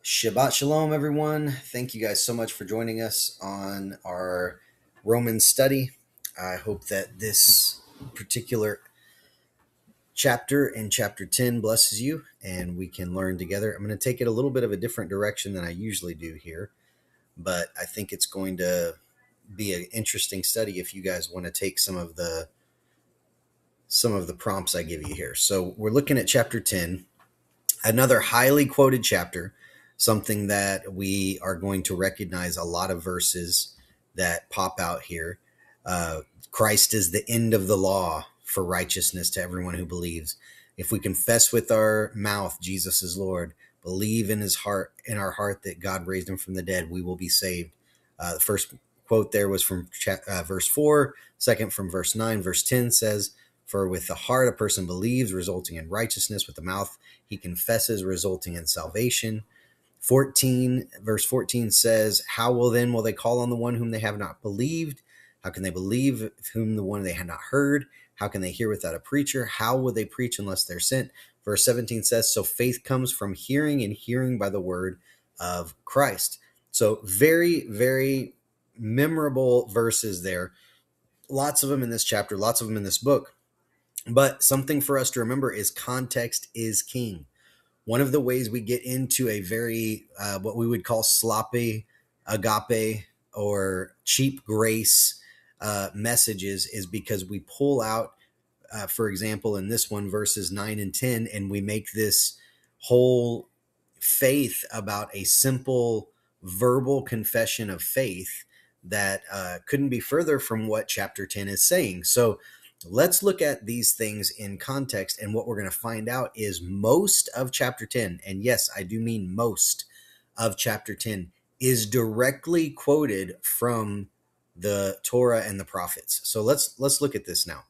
Shabbat Shalom, everyone. Thank you guys so much for joining us on our Roman study. I hope that this particular chapter in chapter 10 blesses you and we can learn together. I'm going to take it a little bit of a different direction than I usually do here, but I think it's going to be an interesting study if you guys want to take some of the prompts I give you here. So we're looking at chapter 10, another highly quoted chapter, something that we are going to recognize a lot of verses that pop out here. Christ is the end of the law for righteousness to everyone who believes. If we confess with our mouth Jesus is Lord, believe in our heart that God raised him from the dead, we will be saved. The first quote there was from verse 4, second from verse 9. Verse 10 says, "For with the heart a person believes, resulting in righteousness. With the mouth he confesses, resulting in salvation." 14, verse 14 says, "How will they call on the one whom they have not believed? How can they believe whom the one they had not heard? How can they hear without a preacher? How will they preach unless they're sent?" Verse 17 says, "So faith comes from hearing, and hearing by the word of Christ." So very, very memorable verses there. Lots of them in this chapter, lots of them in this book. But something for us to remember is context is king. One of the ways we get into a very, what we would call sloppy agape or cheap grace messages is because we pull out, for example, in this one, verses 9 and 10, and we make this whole faith about a simple verbal confession of faith that couldn't be further from what chapter 10 is saying. So let's look at these things in context. And what we're going to find out is most of chapter 10, and yes, I do mean most of chapter 10, is directly quoted from the Torah and the prophets. So let's look at this now.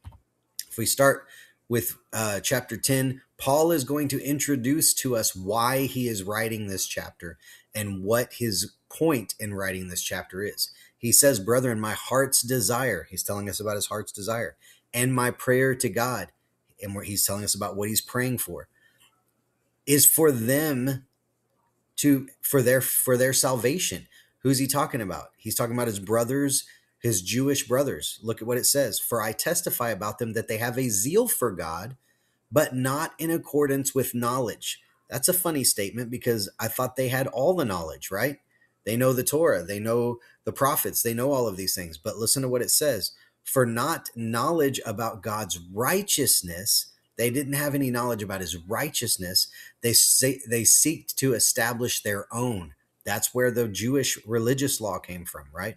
If we start with chapter 10, Paul is going to introduce to us why he is writing this chapter and what his point in writing this chapter is. He says, "Brethren, my heart's desire," he's telling us about his heart's desire, "and my prayer to God," and where he's telling us about what he's praying for, "is for them for their salvation." Who's he talking about? He's talking about his brothers, his Jewish brothers. Look at what it says. "For I testify about them that they have a zeal for God, but not in accordance with knowledge." That's a funny statement because I thought they had all the knowledge, right? They know the Torah, they know the prophets, they know all of these things. But listen to what it says. "For not knowledge about God's righteousness," they didn't have any knowledge about his righteousness. They seek to establish their own. That's where the Jewish religious law came from, right?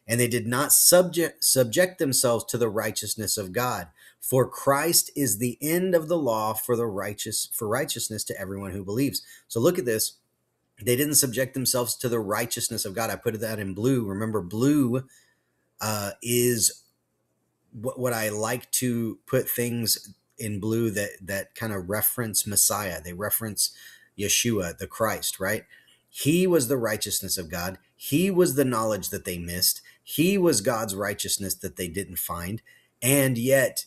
"And they did not subject themselves to the righteousness of God. For Christ is the end of the law for righteousness to everyone who believes." So look at this. They didn't subject themselves to the righteousness of God. I put that in blue. Remember, blue is what I like to put things in blue that kind of reference Messiah. They reference Yeshua, the Christ, right? He was the righteousness of God. He was the knowledge that they missed. He was God's righteousness that they didn't find. And yet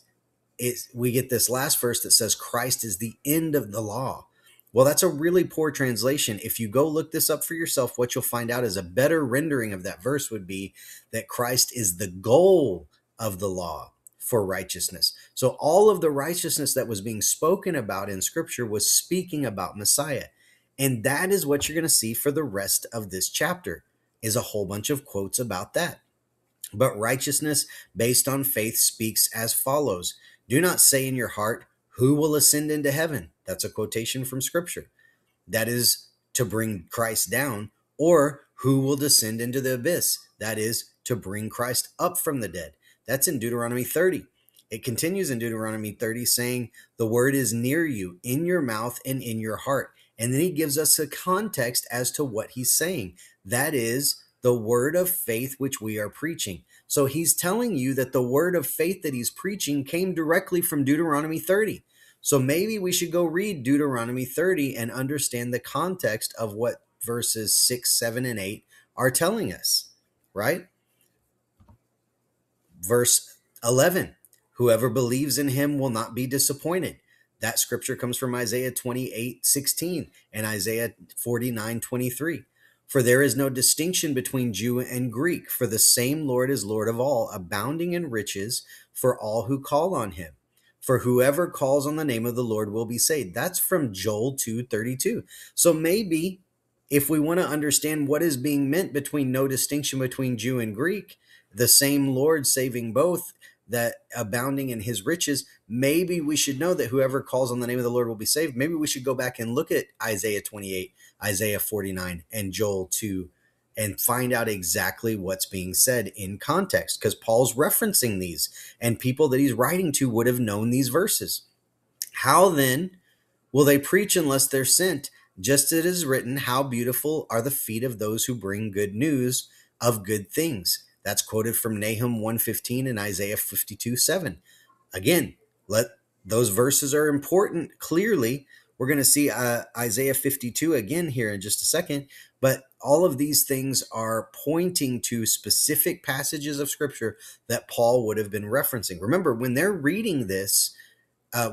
we get this last verse that says Christ is the end of the law. Well, that's a really poor translation. If you go look this up for yourself, what you'll find out is a better rendering of that verse would be that Christ is the goal of the law for righteousness. So all of the righteousness that was being spoken about in Scripture was speaking about Messiah. And that is what you're going to see for the rest of this chapter, is a whole bunch of quotes about that. "But righteousness based on faith speaks as follows. Do not say in your heart, 'Who will ascend into heaven?'" That's a quotation from Scripture. That is to bring Christ down. Or, "Who will descend into the abyss?" That is to bring Christ up from the dead. That's in Deuteronomy 30. It continues in Deuteronomy 30 saying, "The word is near you, in your mouth and in your heart." And then he gives us a context as to what he's saying. That is the word of faith which we are preaching. So he's telling you that the word of faith that he's preaching came directly from Deuteronomy 30. So maybe we should go read Deuteronomy 30 and understand the context of what verses 6, 7, and 8 are telling us, right? Verse 11, "Whoever believes in him will not be disappointed." That scripture comes from Isaiah 28:16 and Isaiah 49:23. For there is no distinction between Jew and Greek, for the same Lord is Lord of all, abounding in riches for all who call on him. For whoever calls on the name of the Lord will be saved. That's from Joel 2:32. So maybe if we want to understand what is being meant between no distinction between Jew and Greek, the same Lord saving both, that abounding in his riches, maybe we should know that whoever calls on the name of the Lord will be saved. Maybe we should go back and look at Isaiah 28, Isaiah 49, and Joel 2 and find out exactly what's being said in context, because Paul's referencing these and people that he's writing to would have known these verses. How then will they preach unless they're sent? Just as it is written, how beautiful are the feet of those who bring good news of good things. That's quoted from Nahum 1:15 and Isaiah 52:7. Again, those verses are important. Clearly, we're going to see Isaiah 52 again here in just a second. But all of these things are pointing to specific passages of Scripture that Paul would have been referencing. Remember, when they're reading this,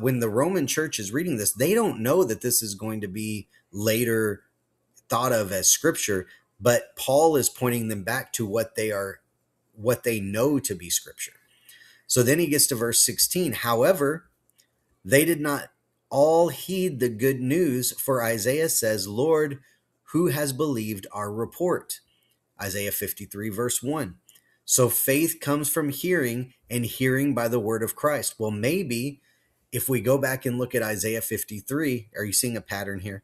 when the Roman church is reading this, they don't know that this is going to be later thought of as Scripture, but Paul is pointing them back to what they know to be Scripture. So then he gets to verse 16. However, they did not all heed the good news, for Isaiah says, Lord, who has believed our report? Isaiah 53, verse 1. So faith comes from hearing, and hearing by the word of Christ. Well, maybe if we go back and look at Isaiah 53, are you seeing a pattern here?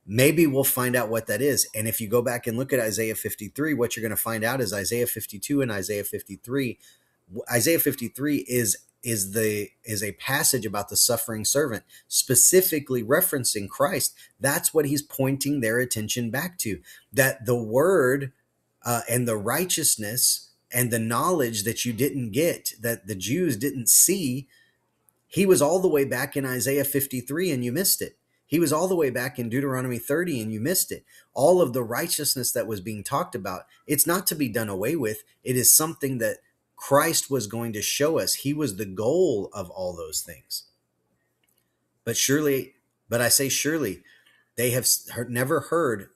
Maybe we'll find out what that is. And if you go back and look at Isaiah 53, what you're going to find out is Isaiah 52 and Isaiah 53. Isaiah 53 is a passage about the suffering servant, specifically referencing Christ. That's what he's pointing their attention back to, that the word and the righteousness and the knowledge that you didn't get, that the Jews didn't see, he was all the way back in Isaiah 53 and you missed it. He was all the way back in Deuteronomy 30 and you missed it. All of the righteousness that was being talked about, it's not to be done away with. It is something that Christ was going to show us. He was the goal of all those things. But I say surely, they have never heard,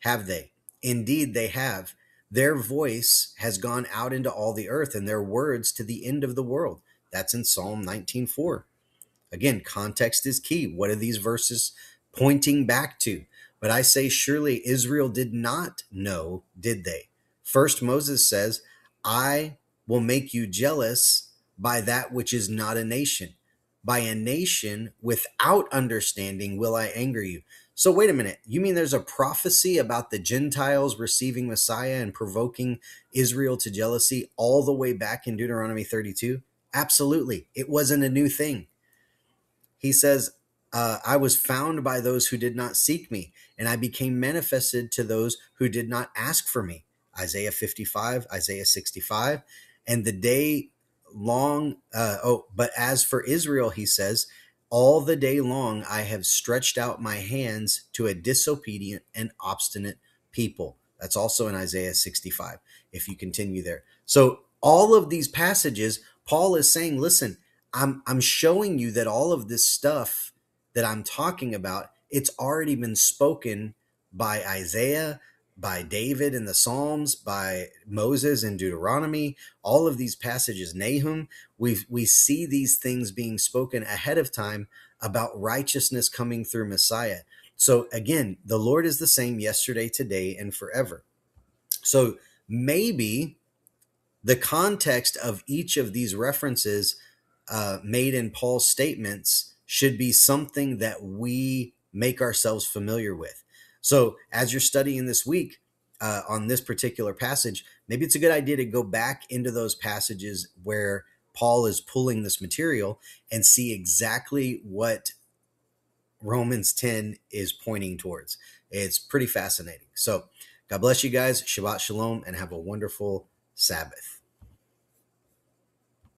have they? Indeed, they have. Their voice has gone out into all the earth, and their words to the end of the world. That's in Psalm 19:4. Again, context is key. What are these verses pointing back to? But I say, surely Israel did not know, did they? First, Moses says, I will make you jealous by that which is not a nation. By a nation without understanding will I anger you. So wait a minute. You mean there's a prophecy about the Gentiles receiving Messiah and provoking Israel to jealousy all the way back in Deuteronomy 32? Absolutely. It wasn't a new thing. He says, I was found by those who did not seek me, and I became manifested to those who did not ask for me. Isaiah 55, Isaiah 65. And the day long, but as for Israel, he says, all the day long I have stretched out my hands to a disobedient and obstinate people. That's also in Isaiah 65, if you continue there. So all of these passages, Paul is saying, listen, I'm showing you that all of this stuff that I'm talking about, it's already been spoken by Isaiah, by David in the Psalms, by Moses in Deuteronomy, all of these passages, Nahum, we see these things being spoken ahead of time about righteousness coming through Messiah. So again, the Lord is the same yesterday, today, and forever. So maybe the context of each of these references made in Paul's statements should be something that we make ourselves familiar with. So as you're studying this week on this particular passage, maybe it's a good idea to go back into those passages where Paul is pulling this material and see exactly what Romans 10 is pointing towards. It's pretty fascinating. So God bless you guys. Shabbat shalom, and have a wonderful Sabbath.